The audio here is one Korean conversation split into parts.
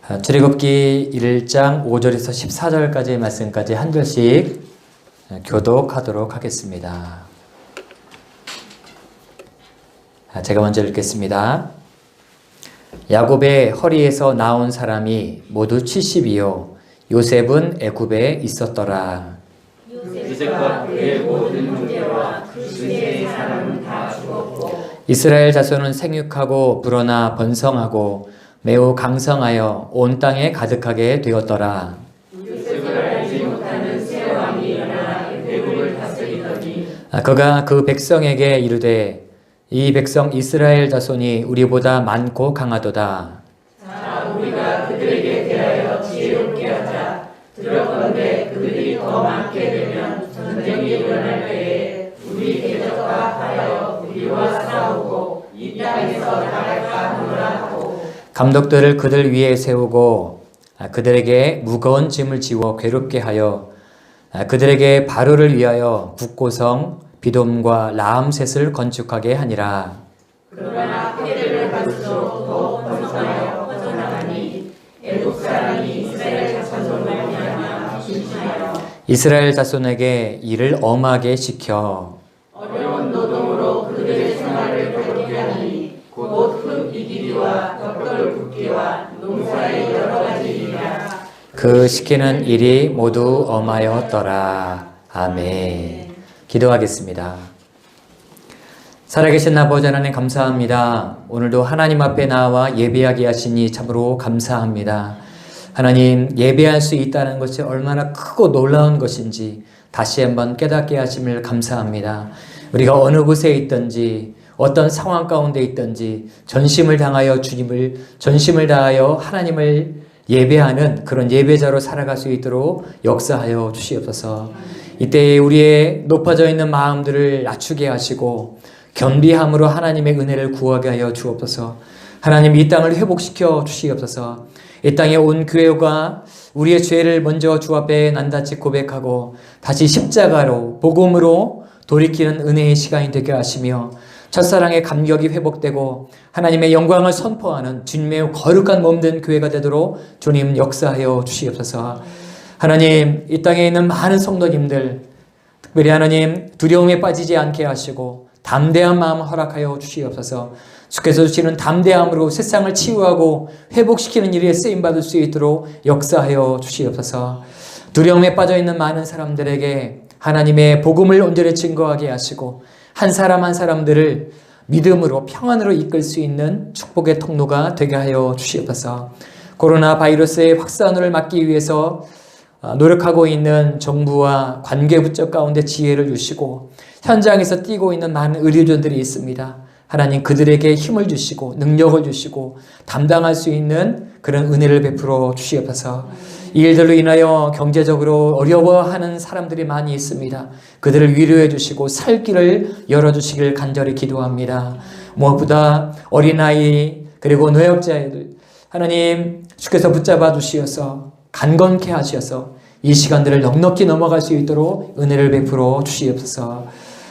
출애굽기 1장 5절에서 14절까지의 말씀까지 한 절씩 교독하도록 하겠습니다. 제가 먼저 읽겠습니다. 야곱의 허리에서 나온 사람이 모두 70이요 요셉은 애굽에 있었더라. 요셉과 그의 모든 형제와 그 시대의 사람은 다 죽었고 이스라엘 자손은 생육하고 불어나 번성하고 매우 강성하여 온 땅에 가득하게 되었더라. 요셉을 알지 못하는 새 왕이 일어나 애굽을 다스리더니 그가 그 백성에게 이르되 이 백성 이스라엘 자손이 우리보다 많고 강하도다. 자 우리가 그들에게 대하여 지혜롭게 하자. 들어건대 그들이 더 많게 되면 전쟁이 일어날 때에 우리 대적과 하여 우리와 싸우고 이 땅에서 나갈까 하노라 하고 감독들을 그들 위에 세우고 그들에게 무거운 짐을 지워 괴롭게 하여 그들에게 바로를 위하여 국고성 비돔과 라암셋을 건축하게 하니라. 그러나 때를 갈수록 더 번성하여 퍼져나가니 애굽 사람이 이스라엘 자손을 말미암아 심심하여 이스라엘 자손에게 이를 엄하게 시켜 어려운 노동으로 그들의 생활을 괴롭게 하니 곧 흙 이기리와 벽돌 굽기와 농사의 여러 가지 일이라. 그 시키는 일이 모두 엄하였더라. 아멘. 기도하겠습니다. 살아계신 아버지 하나님 감사합니다. 오늘도 하나님 앞에 나와 예배하게 하시니 참으로 감사합니다. 하나님 예배할 수 있다는 것이 얼마나 크고 놀라운 것인지 다시 한번 깨닫게 하심을 감사합니다. 우리가 어느 곳에 있든지 어떤 상황 가운데 있든지 전심을 다하여 하나님을 예배하는 그런 예배자로 살아갈 수 있도록 역사하여 주시옵소서. 이때 우리의 높아져 있는 마음들을 낮추게 하시고 겸비함으로 하나님의 은혜를 구하게 하여 주옵소서. 하나님 이 땅을 회복시켜 주시옵소서. 이 땅에 온 교회가 우리의 죄를 먼저 주 앞에 낱낱이 고백하고 다시 십자가로 복음으로 돌이키는 은혜의 시간이 되게 하시며 첫사랑의 감격이 회복되고 하나님의 영광을 선포하는 주님의 거룩한 몸된 교회가 되도록 주님 역사하여 주시옵소서. 하나님 이 땅에 있는 많은 성도님들 특별히 하나님 두려움에 빠지지 않게 하시고 담대한 마음 허락하여 주시옵소서. 주께서 주시는 담대함으로 세상을 치유하고 회복시키는 일에 쓰임받을 수 있도록 역사하여 주시옵소서. 두려움에 빠져있는 많은 사람들에게 하나님의 복음을 온전히 증거하게 하시고 한 사람 한 사람들을 믿음으로 평안으로 이끌 수 있는 축복의 통로가 되게 하여 주시옵소서. 코로나 바이러스의 확산을 막기 위해서 노력하고 있는 정부와 관계부처 가운데 지혜를 주시고 현장에서 뛰고 있는 많은 의료진들이 있습니다. 하나님 그들에게 힘을 주시고 능력을 주시고 담당할 수 있는 그런 은혜를 베풀어 주시옵소서. 이 일들로 인하여 경제적으로 어려워하는 사람들이 많이 있습니다. 그들을 위로해 주시고 살 길을 열어주시길 간절히 기도합니다. 무엇보다 어린아이 그리고 노약자들 하나님 주께서 붙잡아 주시어서 강건케 하셔서 이 시간들을 넉넉히 넘어갈 수 있도록 은혜를 베풀어 주시옵소서.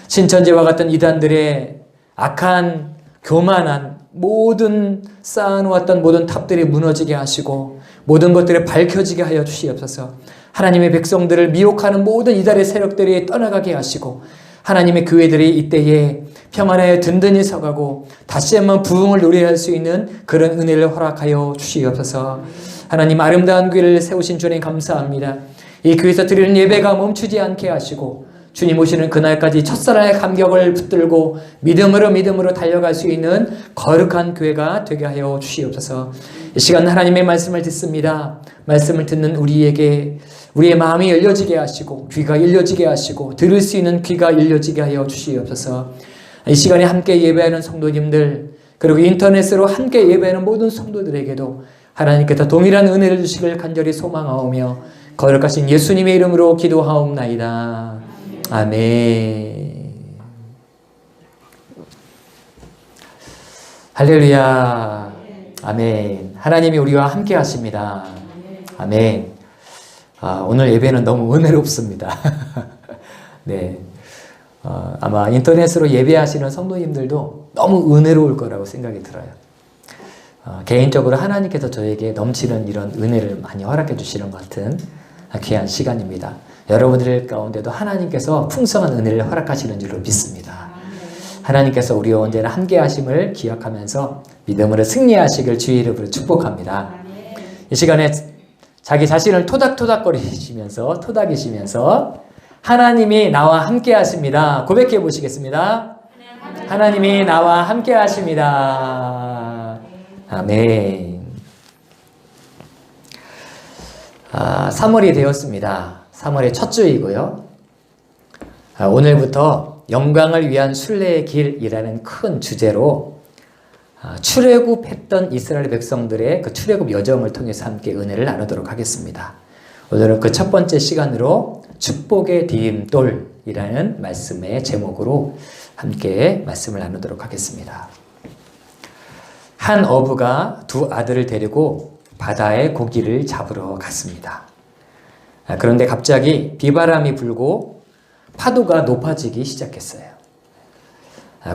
신천지와 같은 이단들의 악한 교만한 모든 쌓아놓았던 모든 탑들이 무너지게 하시고 모든 것들이 밝혀지게 하여 주시옵소서. 하나님의 백성들을 미혹하는 모든 이달의 세력들이 떠나가게 하시고 하나님의 교회들이 이때에 평안하여 든든히 서가고 다시 한번 부흥을 노래할 수 있는 그런 은혜를 허락하여 주시옵소서. 하나님 아름다운 교회를 세우신 주님 감사합니다. 이 교회에서 드리는 예배가 멈추지 않게 하시고 주님 오시는 그날까지 첫사랑의 감격을 붙들고 믿음으로 달려갈 수 있는 거룩한 교회가 되게 하여 주시옵소서. 이 시간 하나님의 말씀을 듣습니다. 말씀을 듣는 우리에게 우리의 마음이 열려지게 하시고 귀가 열려지게 하시고 들을 수 있는 귀가 열려지게 하여 주시옵소서. 이 시간에 함께 예배하는 성도님들 그리고 인터넷으로 함께 예배하는 모든 성도들에게도 하나님께서 동일한 은혜를 주시길 간절히 소망하오며 거룩하신 예수님의 이름으로 기도하옵나이다. 아멘. 할렐루야. 아멘. 하나님이 우리와 함께 하십니다. 아멘. 오늘 예배는 너무 은혜롭습니다. 네. 아마 인터넷으로 예배하시는 성도님들도 너무 은혜로울 거라고 생각이 들어요. 개인적으로 하나님께서 저에게 넘치는 이런 은혜를 많이 허락해 주시는 것 같은 귀한 시간입니다. 여러분들 가운데도 하나님께서 풍성한 은혜를 허락하시는 줄로 믿습니다. 하나님께서 우리와 언제나 함께 하심을 기억하면서 믿음으로 승리하시길 주의 이름으로 축복합니다. 이 시간에 자기 자신을 토닥토닥거리시면서 토닥이시면서 하나님이 나와 함께 하십니다. 고백해 보시겠습니다. 하나님이 나와 함께 하십니다. 아멘. 3월이 되었습니다. 3월의 첫 주이고요. 오늘부터 영광을 위한 순례의 길이라는 큰 주제로 출애굽했던 이스라엘 백성들의 그 출애굽 여정을 통해서 함께 은혜를 나누도록 하겠습니다. 오늘은 그 첫 번째 시간으로 축복의 디딤돌이라는 말씀의 제목으로 함께 말씀을 나누도록 하겠습니다. 한 어부가 두 아들을 데리고 바다에 고기를 잡으러 갔습니다. 그런데 갑자기 비바람이 불고 파도가 높아지기 시작했어요.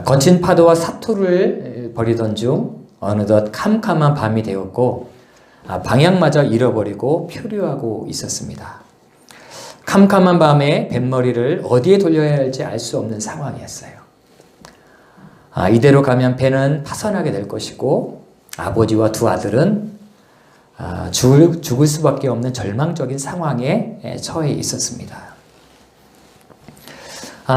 거친 파도와 사투를 벌이던 중 어느덧 캄캄한 밤이 되었고 방향마저 잃어버리고 표류하고 있었습니다. 캄캄한 밤에 뱃머리를 어디에 돌려야 할지 알 수 없는 상황이었어요. 이대로 가면 배는 파손하게 될 것이고 아버지와 두 아들은 죽을 수밖에 없는 절망적인 상황에 처해 있었습니다.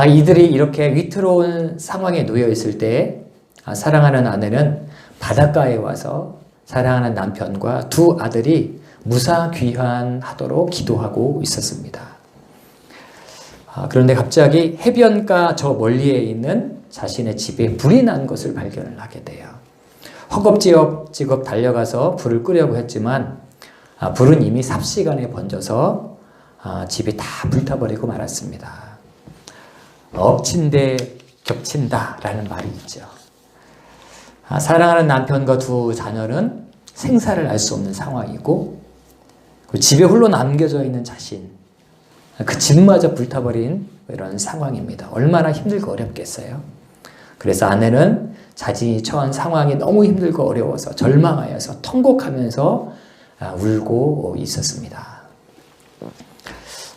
이들이 이렇게 위태로운 상황에 놓여 있을 때 사랑하는 아내는 바닷가에 와서 사랑하는 남편과 두 아들이 무사귀환하도록 기도하고 있었습니다. 그런데 갑자기 해변가 저 멀리에 있는 자신의 집에 불이 난 것을 발견을 하게 돼요. 허겁지겁 달려가서 불을 끄려고 했지만 불은 이미 삽시간에 번져서 집이 다 불타버리고 말았습니다. 엎친데 겹친다 라는 말이 있죠. 사랑하는 남편과 두 자녀는 생사를 알 수 없는 상황이고 집에 홀로 남겨져 있는 자신, 그 집마저 불타버린 이런 상황입니다. 얼마나 힘들고 어렵겠어요. 그래서 아내는 자신이 처한 상황이 너무 힘들고 어려워서 절망하여서 통곡하면서 울고 있었습니다.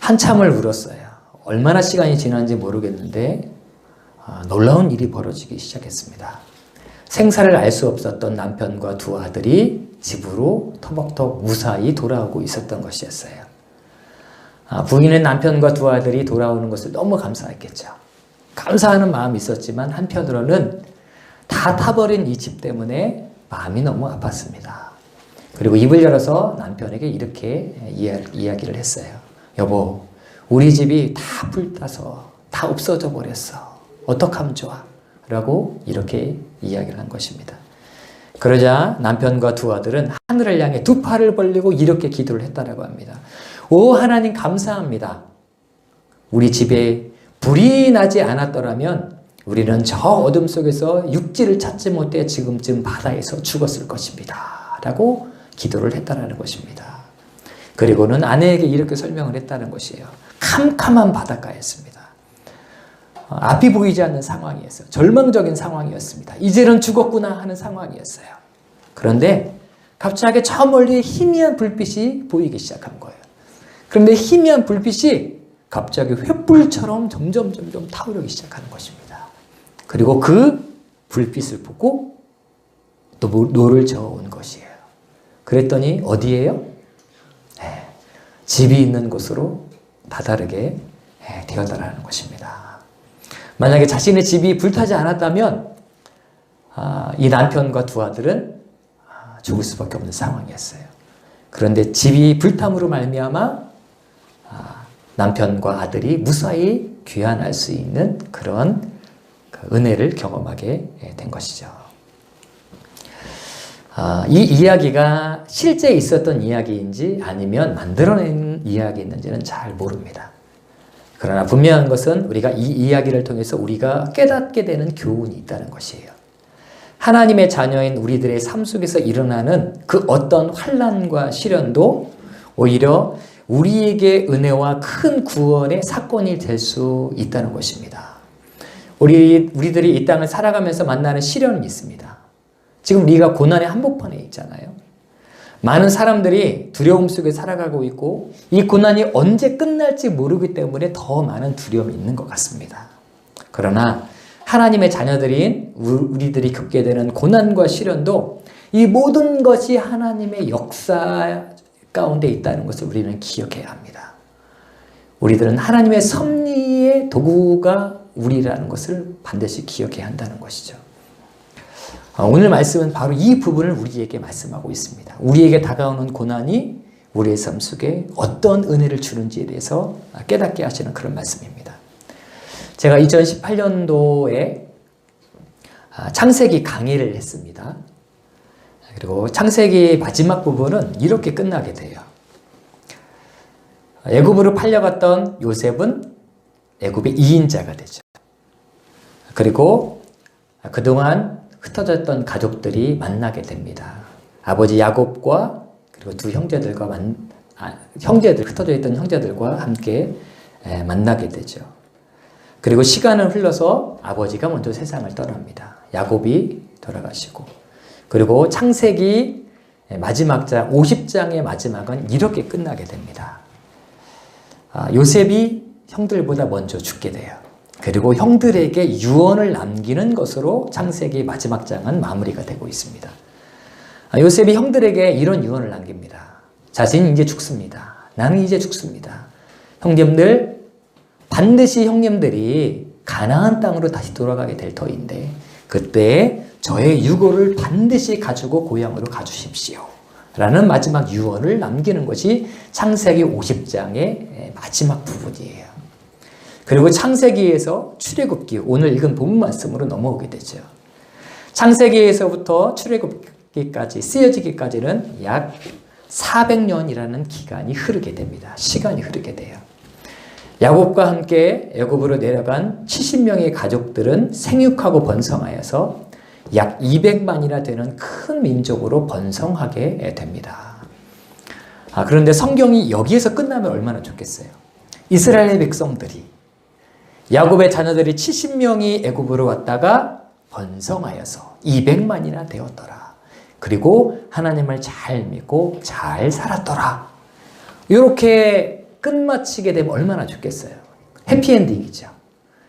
한참을 울었어요. 얼마나 시간이 지났는지 모르겠는데 놀라운 일이 벌어지기 시작했습니다. 생사를 알 수 없었던 남편과 두 아들이 집으로 터벅터벅 무사히 돌아오고 있었던 것이었어요. 부인은 남편과 두 아들이 돌아오는 것을 너무 감사했겠죠. 감사하는 마음이 있었지만 한편으로는 다 타버린 이 집 때문에 마음이 너무 아팠습니다. 그리고 입을 열어서 남편에게 이렇게 이야기를 했어요. 여보, 우리 집이 다 불타서 다 없어져 버렸어. 어떡하면 좋아? 라고 이렇게 이야기를 한 것입니다. 그러자 남편과 두 아들은 하늘을 향해 두 팔을 벌리고 이렇게 기도를 했다라고 합니다. 오 하나님 감사합니다. 우리 집에 불이 나지 않았더라면 우리는 저 어둠 속에서 육지를 찾지 못해 지금쯤 바다에서 죽었을 것입니다. 라고 기도를 했다는 것입니다. 그리고는 아내에게 이렇게 설명을 했다는 것이에요. 캄캄한 바닷가였습니다. 앞이 보이지 않는 상황이었어요. 절망적인 상황이었습니다. 이제는 죽었구나 하는 상황이었어요. 그런데 갑자기 저 멀리 희미한 불빛이 보이기 시작한 거예요. 그런데 희미한 불빛이 갑자기 횃불처럼 점점 타오르기 시작하는 것입니다. 그리고 그 불빛을 보고 또 노를 저어온 것이에요. 그랬더니 어디예요? 네, 집이 있는 곳으로 다다르게 되었다라는 것입니다. 만약에 자신의 집이 불타지 않았다면 이 남편과 두 아들은 죽을 수밖에 없는 상황이었어요. 그런데 집이 불탐으로 말미암아 남편과 아들이 무사히 귀환할 수 있는 그런 은혜를 경험하게 된 것이죠. 이 이야기가 실제 있었던 이야기인지 아니면 만들어낸 이야기인지는 잘 모릅니다. 그러나 분명한 것은 우리가 이 이야기를 통해서 우리가 깨닫게 되는 교훈이 있다는 것이에요. 하나님의 자녀인 우리들의 삶 속에서 일어나는 그 어떤 환난과 시련도 오히려 우리에게 은혜와 큰 구원의 사건이 될 수 있다는 것입니다. 우리들이 이 땅을 살아가면서 만나는 시련이 있습니다. 지금 우리가 고난의 한복판에 있잖아요. 많은 사람들이 두려움 속에 살아가고 있고 이 고난이 언제 끝날지 모르기 때문에 더 많은 두려움이 있는 것 같습니다. 그러나 하나님의 자녀들인 우리들이 겪게 되는 고난과 시련도 이 모든 것이 하나님의 역사 가운데 있다는 것을 우리는 기억해야 합니다. 우리들은 하나님의 섭리의 도구가 우리라는 것을 반드시 기억해야 한다는 것이죠. 오늘 말씀은 바로 이 부분을 우리에게 말씀하고 있습니다. 우리에게 다가오는 고난이 우리의 삶 속에 어떤 은혜를 주는지에 대해서 깨닫게 하시는 그런 말씀입니다. 제가 2018년도에 창세기 강의를 했습니다. 그리고 창세기 마지막 부분은 이렇게 끝나게 돼요. 애굽으로 팔려갔던 요셉은 애굽의 2인자가 되죠. 그리고 그동안 흩어졌던 가족들이 만나게 됩니다. 아버지 야곱과 그리고 두 형제들과 흩어져 있던 형제들과 함께 만나게 되죠. 그리고 시간은 흘러서 아버지가 먼저 세상을 떠납니다. 야곱이 돌아가시고, 그리고 창세기 마지막 장 50장의 마지막은 이렇게 끝나게 됩니다. 요셉이 형들보다 먼저 죽게 돼요. 그리고 형들에게 유언을 남기는 것으로 창세기 마지막 장은 마무리가 되고 있습니다. 요셉이 형들에게 이런 유언을 남깁니다. 자신이 이제 죽습니다. 나는 이제 죽습니다. 형님들, 반드시 형님들이 가나안 땅으로 다시 돌아가게 될 터인데 그때 저의 유고를 반드시 가지고 고향으로 가주십시오. 라는 마지막 유언을 남기는 것이 창세기 50장의 마지막 부분이에요. 그리고 창세기에서 출애굽기, 오늘 읽은 본문 말씀으로 넘어오게 되죠. 창세기에서부터 출애굽기까지, 쓰여지기까지는 약 400년이라는 기간이 흐르게 됩니다. 시간이 흐르게 돼요. 야곱과 함께 애굽으로 내려간 70명의 가족들은 생육하고 번성하여서 약 200만이나 되는 큰 민족으로 번성하게 됩니다. 그런데 성경이 여기에서 끝나면 얼마나 좋겠어요. 이스라엘의 백성들이, 야곱의 자녀들이 70명이 애굽으로 왔다가 번성하여서 200만이나 되었더라. 그리고 하나님을 잘 믿고 잘 살았더라. 이렇게 끝마치게 되면 얼마나 좋겠어요. 해피엔딩이죠.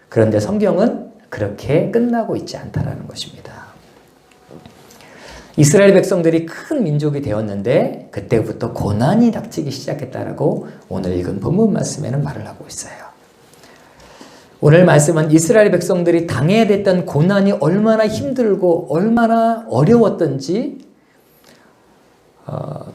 그런데 성경은 그렇게 끝나고 있지 않다라는 것입니다. 이스라엘 백성들이 큰 민족이 되었는데 그때부터 고난이 닥치기 시작했다라고 오늘 읽은 본문 말씀에는 말을 하고 있어요. 오늘 말씀은 이스라엘 백성들이 당해야 됐던 고난이 얼마나 힘들고 얼마나 어려웠던지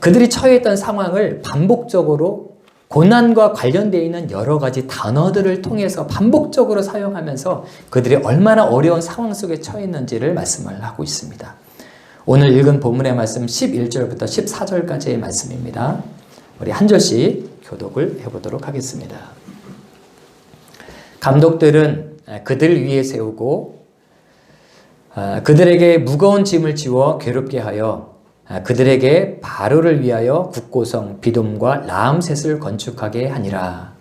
그들이 처해있던 상황을 반복적으로 고난과 관련되어 있는 여러 가지 단어들을 통해서 반복적으로 사용하면서 그들이 얼마나 어려운 상황 속에 처해 있는지를 말씀을 하고 있습니다. 오늘 읽은 본문의 말씀 11절부터 14절까지의 말씀입니다. 우리 한 절씩 교독을 해보도록 하겠습니다. 감독들은 그들 위에 세우고 그들에게 무거운 짐을 지워 괴롭게 하여 그들에게 바로를 위하여 국고성 비돔과 라암셋을 건축하게 하니라.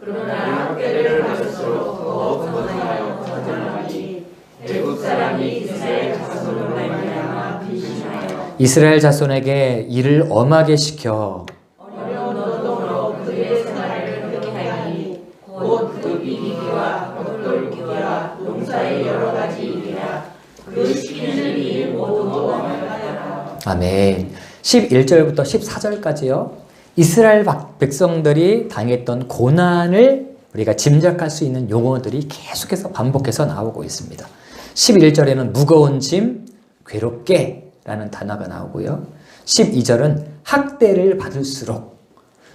그러나 때를 가실수록 더 번성하여 전쟁하니 애굽 사람이 이스라엘 자손으로 말미암아 비신하여 이스라엘 자손에게 이를 엄하게 시켜 어려운 노동으로 그들의 생활을 그렇게 하니 곧 그 비리기와 벽돌기와 농사의 여러 가지 일이라 그 시키는 일 모두 엄하였다. 아멘. 11절부터 14절까지요. 이스라엘 백성들이 당했던 고난을 우리가 짐작할 수 있는 용어들이 계속해서 반복해서 나오고 있습니다. 11절에는 무거운 짐, 괴롭게 라는 단어가 나오고요. 12절은 학대를 받을수록,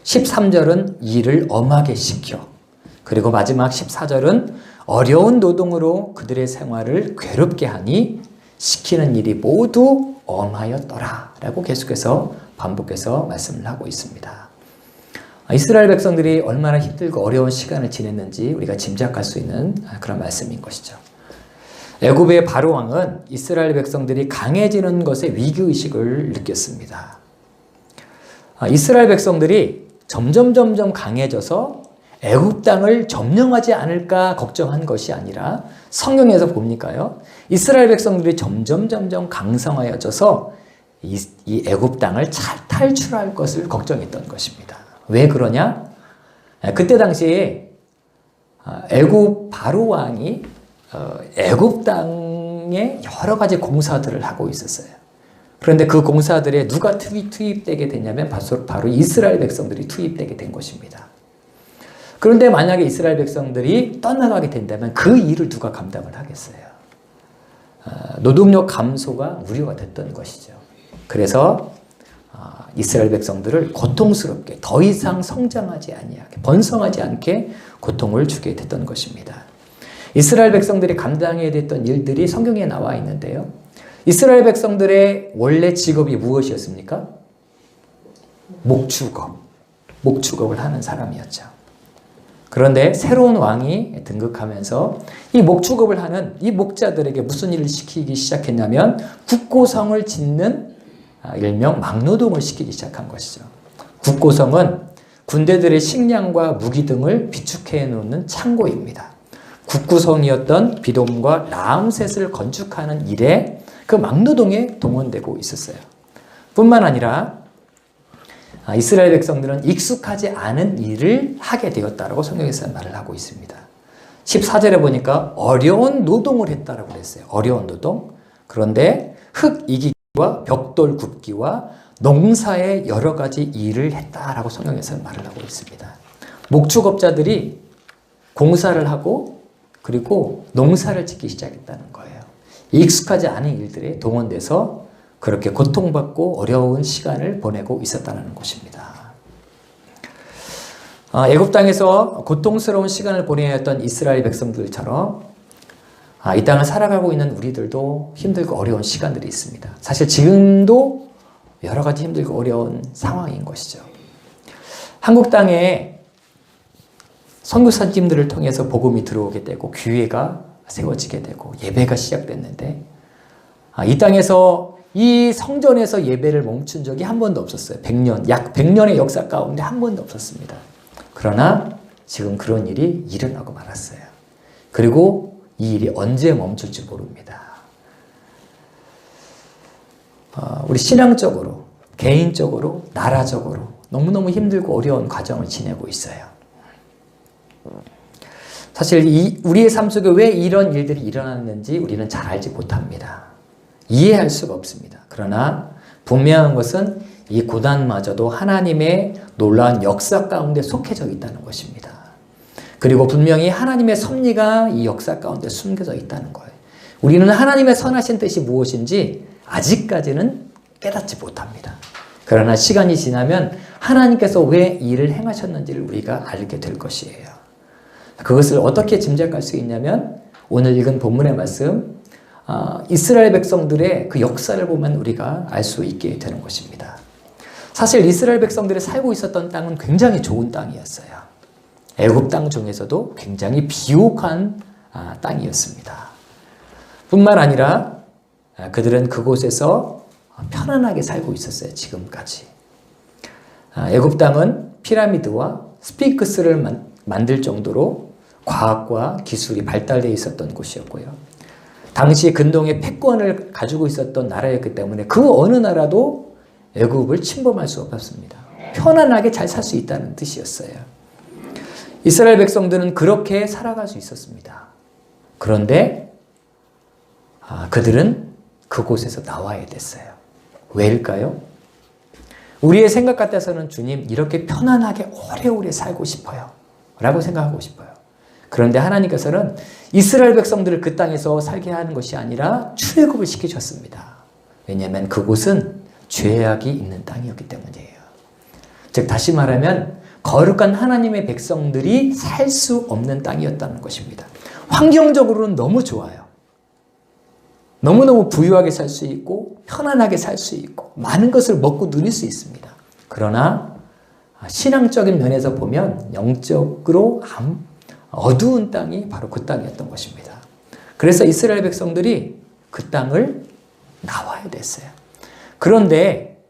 13절은 일을 엄하게 시켜, 그리고 마지막 14절은 어려운 노동으로 그들의 생활을 괴롭게 하니 시키는 일이 모두 엄하였더라 라고 계속해서 반복해서 말씀을 하고 있습니다. 이스라엘 백성들이 얼마나 힘들고 어려운 시간을 지냈는지 우리가 짐작할 수 있는 그런 말씀인 것이죠. 애굽의 바로 왕은 이스라엘 백성들이 강해지는 것에 위기의식을 느꼈습니다. 이스라엘 백성들이 점점 강해져서 애굽 땅을 점령하지 않을까 걱정한 것이 아니라 성경에서 봅니까요? 이스라엘 백성들이 점점 강성하여져서 이 애굽 땅을 잘 탈출할 것을 걱정했던 것입니다. 왜 그러냐? 그때 당시에 애굽 바로 왕이 애굽 땅에 여러 가지 공사들을 하고 있었어요. 그런데 그 공사들에 누가 투입되게 됐냐면 바로 이스라엘 백성들이 투입되게 된 것입니다. 그런데 만약에 이스라엘 백성들이 떠나가게 된다면 그 일을 누가 감당을 하겠어요? 노동력 감소가 우려가 됐던 것이죠. 그래서 이스라엘 백성들을 고통스럽게 더 이상 성장하지 아니하게 번성하지 않게 고통을 주게 됐던 것입니다. 이스라엘 백성들이 감당해야 됐던 일들이 성경에 나와 있는데요. 이스라엘 백성들의 원래 직업이 무엇이었습니까? 목축업을 하는 사람이었죠. 그런데 새로운 왕이 등극하면서 이 목축업을 하는 이 목자들에게 무슨 일을 시키기 시작했냐면 국고성을 짓는 일명 막노동을 시키기 시작한 것이죠. 국고성은 군대들의 식량과 무기 등을 비축해 놓는 창고입니다. 국구성이었던 비돔과 라암셋을 건축하는 일에 그 막노동에 동원되고 있었어요. 뿐만 아니라 이스라엘 백성들은 익숙하지 않은 일을 하게 되었다라고 성경에서 말을 하고 있습니다. 14절에 보니까 어려운 노동을 했다라고 그랬어요. 어려운 노동. 그런데 흙 이기기와 벽돌 굽기와 농사의 여러 가지 일을 했다라고 성경에서 말을 하고 있습니다. 목축업자들이 공사를 하고 그리고 농사를 짓기 시작했다는 거예요. 익숙하지 않은 일들에 동원돼서 그렇게 고통받고 어려운 시간을 보내고 있었다는 것입니다. 애굽 땅에서 고통스러운 시간을 보내야 했던 이스라엘 백성들처럼 이 땅을 살아가고 있는 우리들도 힘들고 어려운 시간들이 있습니다. 사실 지금도 여러 가지 힘들고 어려운 상황인 것이죠. 한국 땅에 선교사님들을 통해서 복음이 들어오게 되고 교회가 세워지게 되고 예배가 시작됐는데 이 땅에서 이 성전에서 예배를 멈춘 적이 한 번도 없었어요. 약 100년의 역사 가운데 한 번도 없었습니다. 그러나 지금 그런 일이 일어나고 말았어요. 그리고 이 일이 언제 멈출지 모릅니다. 우리 신앙적으로, 개인적으로, 나라적으로 너무너무 힘들고 어려운 과정을 지내고 있어요. 사실 우리의 삶 속에 왜 이런 일들이 일어났는지 우리는 잘 알지 못합니다. 이해할 수가 없습니다. 그러나 분명한 것은 이 고난마저도 하나님의 놀라운 역사 가운데 속해져 있다는 것입니다. 그리고 분명히 하나님의 섭리가 이 역사 가운데 숨겨져 있다는 거예요. 우리는 하나님의 선하신 뜻이 무엇인지 아직까지는 깨닫지 못합니다. 그러나 시간이 지나면 하나님께서 왜 이 일을 행하셨는지를 우리가 알게 될 것이에요. 그것을 어떻게 짐작할 수 있냐면 오늘 읽은 본문의 말씀 이스라엘 백성들의 그 역사를 보면 우리가 알 수 있게 되는 것입니다. 사실 이스라엘 백성들이 살고 있었던 땅은 굉장히 좋은 땅이었어요. 애굽 땅 중에서도 굉장히 비옥한 땅이었습니다. 뿐만 아니라 그들은 그곳에서 편안하게 살고 있었어요. 지금까지. 애굽 땅은 피라미드와 스핑크스를 만들 정도로 과학과 기술이 발달되어 있었던 곳이었고요. 당시 근동의 패권을 가지고 있었던 나라였기 때문에 그 어느 나라도 애굽을 침범할 수 없었습니다. 편안하게 잘 살 수 있다는 뜻이었어요. 이스라엘 백성들은 그렇게 살아갈 수 있었습니다. 그런데 그들은 그곳에서 나와야 됐어요. 왜일까요? 우리의 생각 같아서는 주님 이렇게 편안하게 오래오래 살고 싶어요 라고 생각하고 싶어요. 그런데 하나님께서는 이스라엘 백성들을 그 땅에서 살게 하는 것이 아니라 출애굽을 시키셨습니다. 왜냐하면 그곳은 죄악이 있는 땅이었기 때문이에요. 즉 다시 말하면 거룩한 하나님의 백성들이 살 수 없는 땅이었다는 것입니다. 환경적으로는 너무 좋아요. 너무너무 부유하게 살 수 있고 편안하게 살 수 있고 많은 것을 먹고 누릴 수 있습니다. 그러나 신앙적인 면에서 보면 영적으로 어두운 땅이 바로 그 땅이었던 것입니다. 그래서 이스라엘 백성들이 그 땅을 나와야 됐어요. 그런데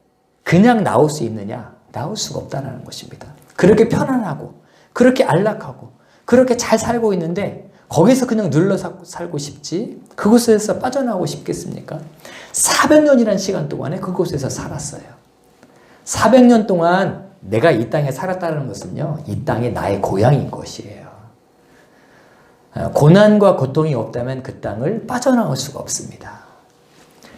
그냥 나올 수 있느냐? 나올 수가 없다는 것입니다. 그렇게 편안하고 그렇게 안락하고 그렇게 잘 살고 있는데 거기서 그냥 눌러 살고 싶지 그곳에서 빠져나오고 싶겠습니까? 400년이라는 시간 동안에 그곳에서 살았어요. 400년 동안 내가 이 땅에 살았다는 것은요, 이 땅이 나의 고향인 것이에요. 고난과 고통이 없다면 그 땅을 빠져나올 수가 없습니다.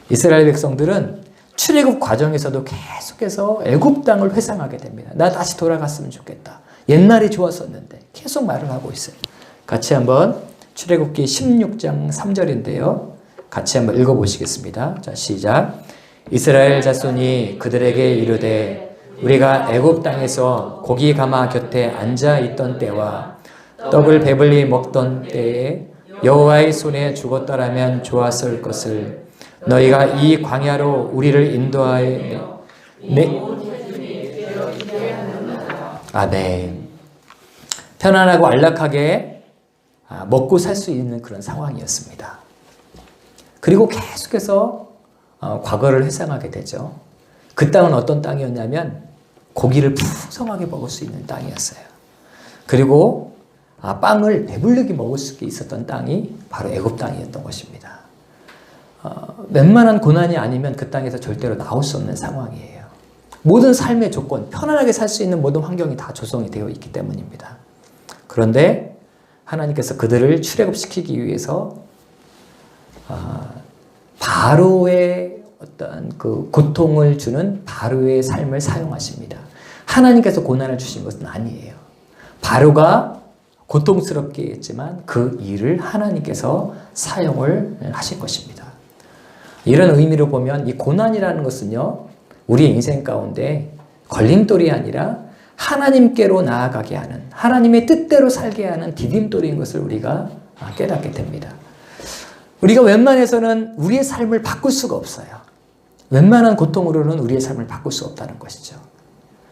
이스라엘 백성들은 출애굽 과정에서도 계속해서 애굽 땅을 회상하게 됩니다. 나 다시 돌아갔으면 좋겠다. 옛날이 좋았었는데 계속 말을 하고 있어요. 같이 한번 출애굽기 16장 3절인데요. 같이 한번 읽어보시겠습니다. 자, 시작. 이스라엘 자손이 그들에게 이르되 우리가 애굽 땅에서 고기 가마 곁에 앉아 있던 때와 떡을 배불리 먹던 때에 여호와의 손에 죽었더라면 좋았을 것을 너희가 이 광야로 우리를 인도하여 아멘. 편안하고 안락하게 먹고 살 수 있는 그런 상황이었습니다. 그리고 계속해서 과거를 회상하게 되죠. 그 땅은 어떤 땅이었냐면 고기를 풍성하게 먹을 수 있는 땅이었어요. 그리고 빵을 배불리게 먹을 수 있었던 땅이 바로 애굽 땅이었던 것입니다. 웬만한 고난이 아니면 그 땅에서 절대로 나올 수 없는 상황이에요. 모든 삶의 조건, 편안하게 살 수 있는 모든 환경이 다 조성이 되어 있기 때문입니다. 그런데 하나님께서 그들을 출애굽시키기 위해서 바로의 어떤 그 고통을 주는 바로의 삶을 사용하십니다. 하나님께서 고난을 주신 것은 아니에요. 바로가 고통스럽게 했지만 그 일을 하나님께서 사용을 하실 것입니다. 이런 의미로 보면 이 고난이라는 것은요, 우리의 인생 가운데 걸림돌이 아니라 하나님께로 나아가게 하는, 하나님의 뜻대로 살게 하는 디딤돌인 것을 우리가 깨닫게 됩니다. 우리가 웬만해서는 우리의 삶을 바꿀 수가 없어요. 웬만한 고통으로는 우리의 삶을 바꿀 수 없다는 것이죠.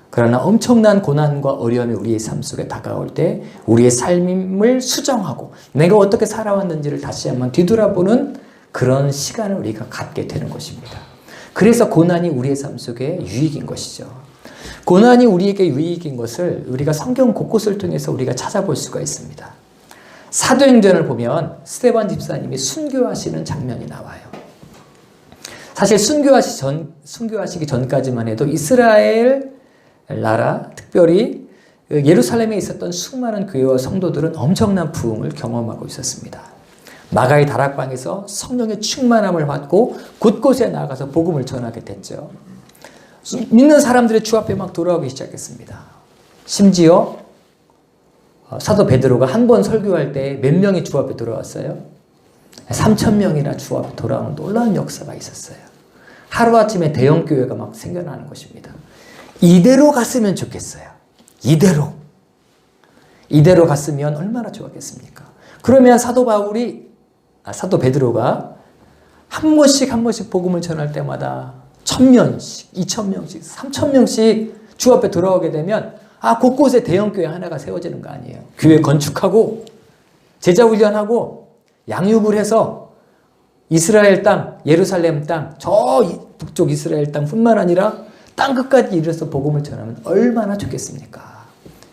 그러나 엄청난 고난과 어려움이 우리의 삶 속에 다가올 때 우리의 삶을 수정하고 내가 어떻게 살아왔는지를 다시 한번 뒤돌아보는 그런 시간을 우리가 갖게 되는 것입니다. 그래서 고난이 우리의 삶 속에 유익인 것이죠. 고난이 우리에게 유익인 것을 우리가 성경 곳곳을 통해서 우리가 찾아볼 수가 있습니다. 사도행전을 보면 스데반 집사님이 순교하시는 장면이 나와요. 사실 순교하시기 전까지만 해도 이스라엘 나라, 특별히 예루살렘에 있었던 수많은 교회와 성도들은 엄청난 부흥을 경험하고 있었습니다. 마가의 다락방에서 성령의 충만함을 받고 곳곳에 나가서 복음을 전하게 됐죠. 믿는 사람들의 주 앞에 막 돌아오기 시작했습니다. 심지어 사도 베드로가 한 번 설교할 때 몇 명이 주 앞에 돌아왔어요? 3,000명이나 주 앞에 돌아오는 놀라운 역사가 있었어요. 하루아침에 대형 교회가 막 생겨나는 것입니다. 이대로 갔으면 좋겠어요. 이대로 갔으면 얼마나 좋았겠습니까? 그러면 사도 베드로가 한 번씩 복음을 전할 때마다 1,000명씩, 2,000명씩, 3,000명씩 주 앞에 돌아오게 되면 곳곳에 대형교회 하나가 세워지는 거 아니에요. 교회 건축하고 제자 훈련하고 양육을 해서 이스라엘 땅, 예루살렘 땅, 저 북쪽 이스라엘 땅뿐만 아니라 땅 끝까지 이르러서 복음을 전하면 얼마나 좋겠습니까?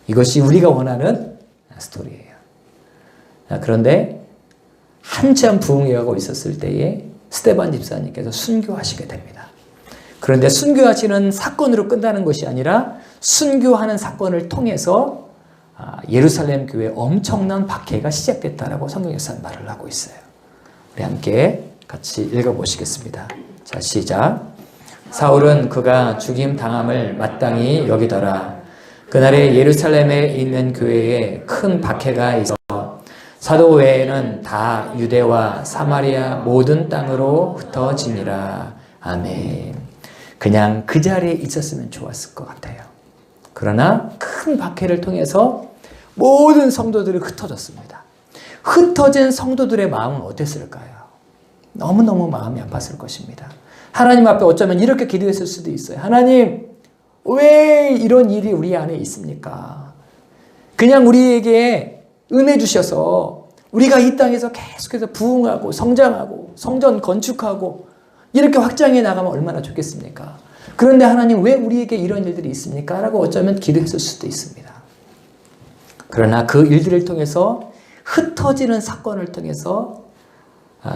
이것이 우리가 원하는 스토리예요. 그런데 한참 부흥이 가고 있었을 때에 스데반 집사님께서 순교하시게 됩니다. 그런데 순교하시는 사건으로 끝나는 것이 아니라 순교하는 사건을 통해서 예루살렘 교회에 엄청난 박해가 시작됐다라고 성경에서는 말을 하고 있어요. 우리 함께 같이 읽어보시겠습니다. 자, 시작. 사울은 그가 죽임 당함을 마땅히 여기더라. 그날에 예루살렘에 있는 교회에 큰 박해가 있어 사도 외에는 다 유대와 사마리아 모든 땅으로 흩어지니라. 아멘. 그냥 그 자리에 있었으면 좋았을 것 같아요. 그러나 큰 박해를 통해서 모든 성도들이 흩어졌습니다. 흩어진 성도들의 마음은 어땠을까요? 너무너무 마음이 아팠을 것입니다. 하나님 앞에 어쩌면 이렇게 기도했을 수도 있어요. 하나님, 왜 이런 일이 우리 안에 있습니까? 그냥 우리에게 은혜 주셔서 우리가 이 땅에서 계속해서 부흥하고 성장하고 성전 건축하고 이렇게 확장해 나가면 얼마나 좋겠습니까? 그런데 하나님 왜 우리에게 이런 일들이 있습니까? 라고 어쩌면 기도했을 수도 있습니다. 그러나 그 일들을 통해서 흩어지는 사건을 통해서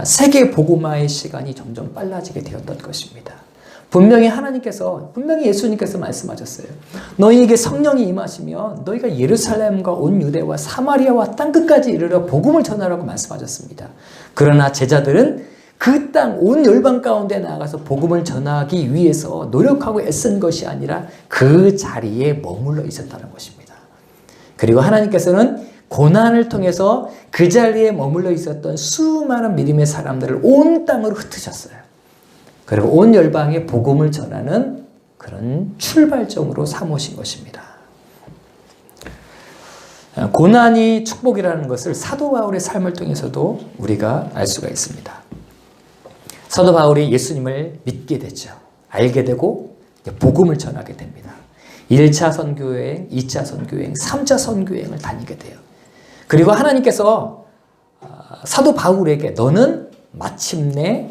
세계 복음화의 시간이 점점 빨라지게 되었던 것입니다. 분명히 예수님께서 말씀하셨어요. 너희에게 성령이 임하시면 너희가 예루살렘과 온 유대와 사마리아와 땅끝까지 이르러 복음을 전하라고 말씀하셨습니다. 그러나 제자들은 그 땅 온 열방 가운데 나아가서 복음을 전하기 위해서 노력하고 애쓴 것이 아니라 그 자리에 머물러 있었다는 것입니다. 그리고 하나님께서는 고난을 통해서 그 자리에 머물러 있었던 수많은 믿음의 사람들을 온 땅으로 흩으셨어요. 그리고 온 열방에 복음을 전하는 그런 출발점으로 삼으신 것입니다. 고난이 축복이라는 것을 사도 바울의 삶을 통해서도 우리가 알 수가 있습니다. 사도 바울이 예수님을 믿게 됐죠. 알게 되고 복음을 전하게 됩니다. 1차 선교여행, 2차 선교여행, 3차 선교여행을 다니게 돼요. 그리고 하나님께서 사도 바울에게 너는 마침내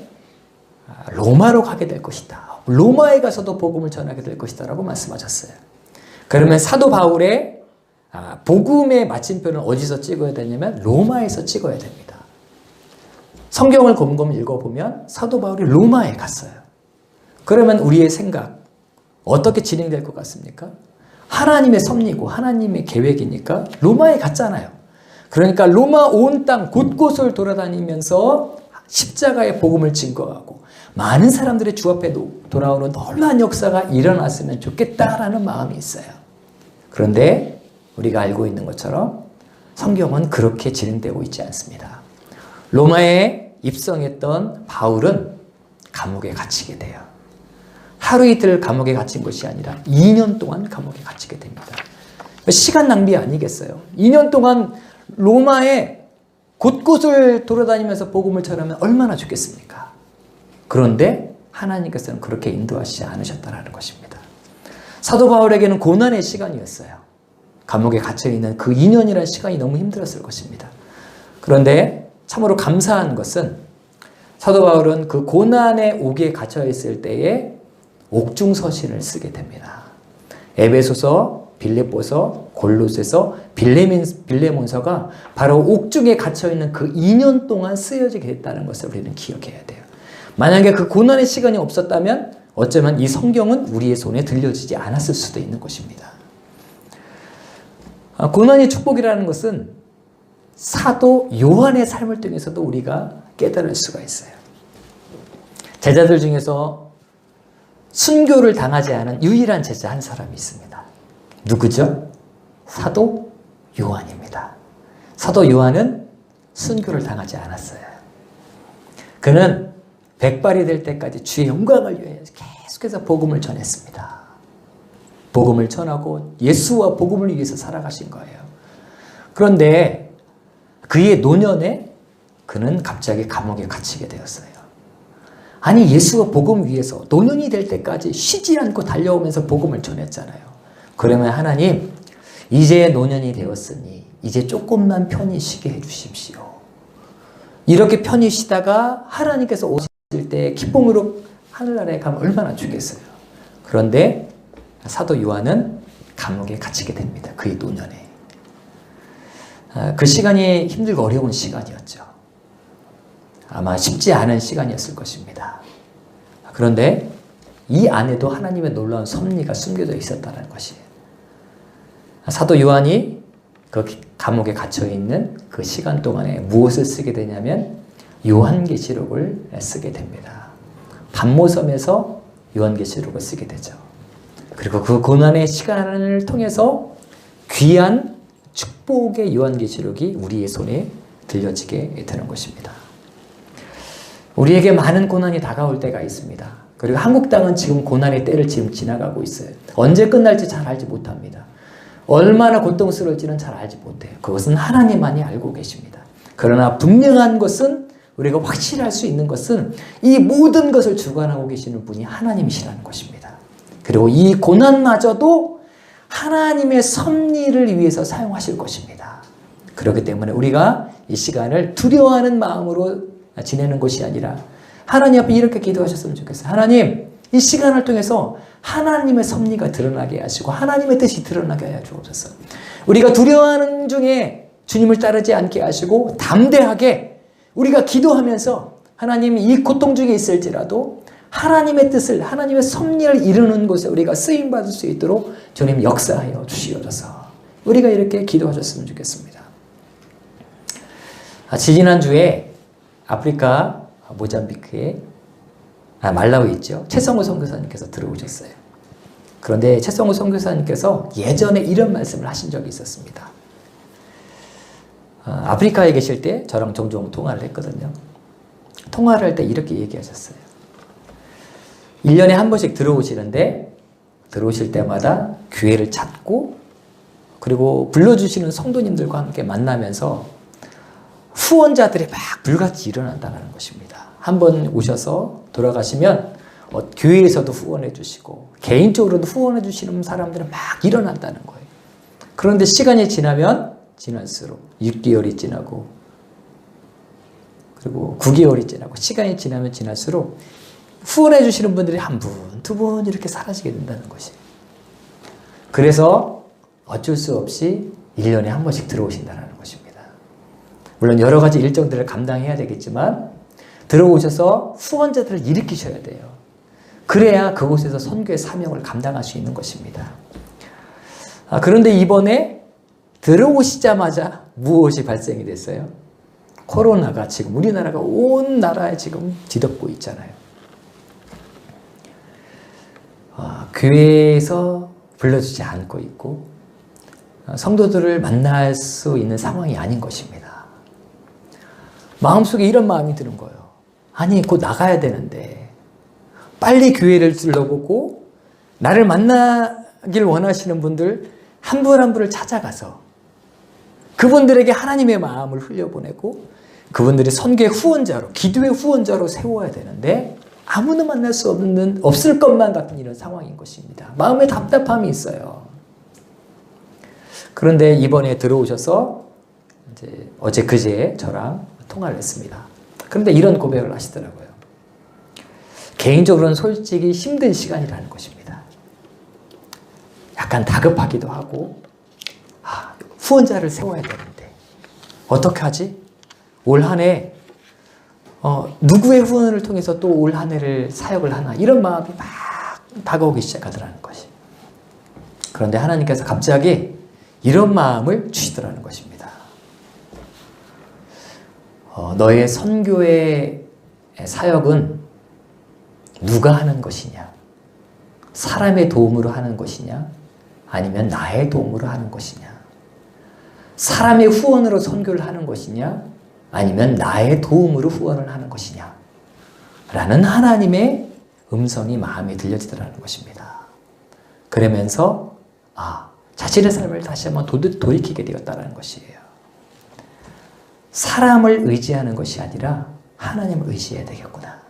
로마로 가게 될 것이다. 로마에 가서도 복음을 전하게 될 것이다 라고 말씀하셨어요. 그러면 사도 바울의 복음의 마침표는 어디서 찍어야 되냐면 로마에서 찍어야 됩니다. 성경을 곰곰 읽어보면 사도 바울이 로마에 갔어요. 그러면 우리의 생각 어떻게 진행될 것 같습니까? 하나님의 섭리고 하나님의 계획이니까 로마에 갔잖아요. 그러니까 로마 온 땅 곳곳을 돌아다니면서 십자가의 복음을 증거하고 많은 사람들의 주 앞에 돌아오는 놀라운 역사가 일어났으면 좋겠다라는 마음이 있어요. 그런데 우리가 알고 있는 것처럼 성경은 그렇게 진행되고 있지 않습니다. 로마에 입성했던 바울은 감옥에 갇히게 돼요. 하루 이틀 감옥에 갇힌 것이 아니라 2년 동안 감옥에 갇히게 됩니다. 시간 낭비 아니겠어요? 2년 동안 로마에 곳곳을 돌아다니면서 복음을 전하면 얼마나 좋겠습니까? 그런데 하나님께서는 그렇게 인도하시지 않으셨다는 것입니다. 사도 바울에게는 고난의 시간이었어요. 감옥에 갇혀있는 그 2년이라는 시간이 너무 힘들었을 것입니다. 그런데 참으로 감사한 것은 사도 바울은 그 고난의 옥에 갇혀있을 때에 옥중서신을 쓰게 됩니다. 에베소서, 빌립보서, 골로새서, 빌레몬서가 바로 옥중에 갇혀있는 그 2년 동안 쓰여지게 됐다는 것을 우리는 기억해야 돼요. 만약에 그 고난의 시간이 없었다면 어쩌면 이 성경은 우리의 손에 들려지지 않았을 수도 있는 것입니다. 고난의 축복이라는 것은 사도 요한의 삶을 통해서도 우리가 깨달을 수가 있어요. 제자들 중에서 순교를 당하지 않은 유일한 제자 한 사람이 있습니다. 누구죠? 사도 요한입니다. 사도 요한은 순교를 당하지 않았어요. 그는 백발이 될 때까지 주의 영광을 위해서 계속해서 복음을 전했습니다. 복음을 전하고 예수와 복음을 위해서 살아가신 거예요. 그런데 그의 노년에 그는 갑자기 감옥에 갇히게 되었어요. 아니 예수와 복음 위해서 노년이 될 때까지 쉬지 않고 달려오면서 복음을 전했잖아요. 그러면 하나님 이제 노년이 되었으니 이제 조금만 편히 쉬게 해주십시오. 이렇게 편히 쉬다가 하나님께서 오실 때 기쁨으로 하늘나라에 가면 얼마나 좋겠어요. 그런데 사도 요한은 감옥에 갇히게 됩니다. 그의 노년에. 그 시간이 힘들고 어려운 시간이었죠. 아마 쉽지 않은 시간이었을 것입니다. 그런데 이 안에도 하나님의 놀라운 섭리가 숨겨져 있었다는 것이에요. 사도 요한이 그 감옥에 갇혀있는 그 시간 동안에 무엇을 쓰게 되냐면 요한계시록을 쓰게 됩니다. 반모섬에서 요한계시록을 쓰게 되죠. 그리고 그 고난의 시간을 통해서 귀한 축복의 요한계시록이 우리의 손에 들려지게 되는 것입니다. 우리에게 많은 고난이 다가올 때가 있습니다. 그리고 한국 땅은 지금 고난의 때를 지금 지나가고 있어요. 언제 끝날지 잘 알지 못합니다. 얼마나 고통스러울지는 잘 알지 못해요. 그것은 하나님만이 알고 계십니다. 그러나 분명한 것은 우리가 확실히 할 수 있는 것은 이 모든 것을 주관하고 계시는 분이 하나님이시라는 것입니다. 그리고 이 고난마저도 하나님의 섭리를 위해서 사용하실 것입니다. 그렇기 때문에 우리가 이 시간을 두려워하는 마음으로 지내는 것이 아니라 하나님 앞에 이렇게 기도하셨으면 좋겠어요. 하나님, 이 시간을 통해서 하나님의 섭리가 드러나게 하시고 하나님의 뜻이 드러나게 하여 주옵소서. 우리가 두려워하는 중에 주님을 따르지 않게 하시고 담대하게 우리가 기도하면서 하나님 이 고통 중에 있을지라도 하나님의 뜻을, 하나님의 섭리를 이루는 곳에 우리가 쓰임받을 수 있도록 주님 역사하여 주시옵소서. 우리가 이렇게 기도하셨으면 좋겠습니다. 지지난주에 아프리카 모잠비크에 말라위 있죠. 최성우 선교사님께서 들어오셨어요. 그런데 최성우 선교사님께서 예전에 이런 말씀을 하신 적이 있었습니다. 아프리카에 계실 때 저랑 종종 통화를 했거든요. 통화를 할 때 이렇게 얘기하셨어요. 1년에 한 번씩 들어오시는데 들어오실 때마다 교회를 찾고 그리고 불러주시는 성도님들과 함께 만나면서 후원자들이 막 불같이 일어난다는 것입니다. 한 번 오셔서 돌아가시면 교회에서도 후원해 주시고 개인적으로도 후원해 주시는 사람들은 막 일어난다는 거예요. 그런데 시간이 지나면 지날수록 6개월이 지나고 그리고 9개월이 지나고 시간이 지나면 지날수록 후원해 주시는 분들이 한 분, 두 분 이렇게 사라지게 된다는 것이에요. 그래서 어쩔 수 없이 1년에 한 번씩 들어오신다는 것입니다. 물론 여러 가지 일정들을 감당해야 되겠지만 들어오셔서 후원자들을 일으키셔야 돼요. 그래야 그곳에서 선교의 사명을 감당할 수 있는 것입니다. 그런데 이번에 들어오시자마자 무엇이 발생이 됐어요? 코로나가 지금 우리나라가 온 나라에 지금 뒤덮고 있잖아요. 교회에서 불러주지 않고 있고 성도들을 만날 수 있는 상황이 아닌 것입니다. 마음속에 이런 마음이 드는 거예요. 아니 곧 나가야 되는데 빨리 교회를 둘러보고 나를 만나길 원하시는 분들 한 분 한 분을 찾아가서 그분들에게 하나님의 마음을 흘려보내고 그분들이 선교의 후원자로 기도의 후원자로 세워야 되는데 아무도 만날 수 없을 것만 같은 이런 상황인 것입니다. 마음에 답답함이 있어요. 그런데 이번에 들어오셔서 이제 어제 그제 저랑 통화를 했습니다. 그런데 이런 고백을 하시더라고요. 개인적으로는 솔직히 힘든 시간이라는 것입니다. 약간 다급하기도 하고 후원자를 세워야 되는데 어떻게 하지? 올 한 해 누구의 후원을 통해서 또 올 한 해를 사역을 하나 이런 마음이 막 다가오기 시작하더라는 것이. 그런데 하나님께서 갑자기 이런 마음을 주시더라는 것입니다. 너의 선교의 사역은 누가 하는 것이냐? 사람의 도움으로 하는 것이냐? 아니면 나의 도움으로 하는 것이냐? 사람의 후원으로 선교를 하는 것이냐? 아니면 나의 도움으로 후원을 하는 것이냐? 라는 하나님의 음성이 마음에 들려지더라는 것입니다. 그러면서 자신의 삶을 다시 한번 돌이키게 되었다는 것이에요. 사람을 의지하는 것이 아니라 하나님을 의지해야 되겠구나.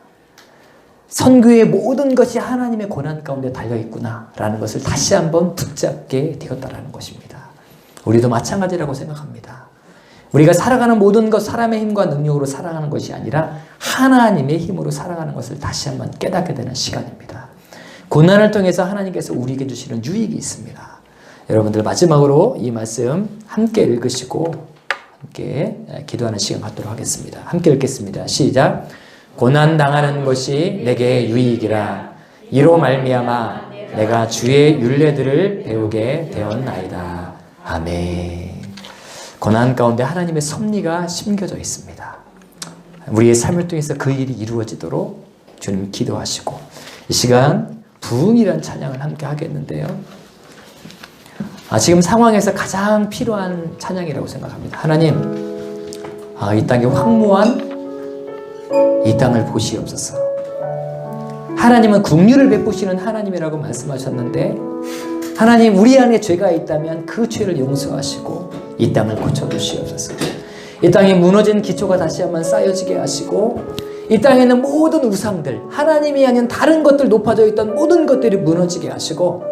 선교의 모든 것이 하나님의 고난 가운데 달려있구나 라는 것을 다시 한번 붙잡게 되었다는 것입니다. 우리도 마찬가지라고 생각합니다. 우리가 살아가는 모든 것 사람의 힘과 능력으로 살아가는 것이 아니라 하나님의 힘으로 살아가는 것을 다시 한번 깨닫게 되는 시간입니다. 고난을 통해서 하나님께서 우리에게 주시는 유익이 있습니다. 여러분들 마지막으로 이 말씀 함께 읽으시고 함께 기도하는 시간 갖도록 하겠습니다. 함께 읽겠습니다. 시작. 고난 당하는 것이 내게 유익이라. 이로 말미암아 내가 주의 율례들을 배우게 되었나이다. 아멘. 고난 가운데 하나님의 섭리가 심겨져 있습니다. 우리의 삶을 통해서 그 일이 이루어지도록 주님 기도하시고 이 시간 부흥이란 찬양을 함께 하겠는데요. 지금 상황에서 가장 필요한 찬양이라고 생각합니다. 하나님, 이 땅의 황무한 이 땅을 보시옵소서. 하나님은 긍휼을 베푸시는 하나님이라고 말씀하셨는데 하나님 우리 안에 죄가 있다면 그 죄를 용서하시고 이 땅을 고쳐주시옵소서. 이 땅에 무너진 기초가 다시 한번 쌓여지게 하시고 이 땅에 있는 모든 우상들 하나님이 아닌 다른 것들 높아져 있던 모든 것들이 무너지게 하시고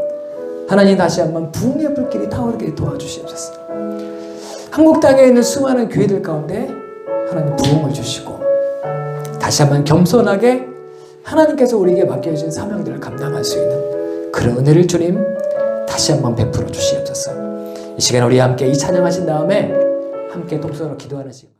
하나님 다시 한번 부흥의 불길이 타오르게 도와주시옵소서. 한국 땅에 있는 수많은 교회들 가운데 하나님 부흥을 주시고 다시 한번 겸손하게 하나님께서 우리에게 맡겨주신 사명들을 감당할 수 있는 그런 은혜를 주님 다시 한번 베풀어 주시옵소서. 이 시간 우리 함께 이 찬양하신 다음에 함께 동서로 기도하는 시간.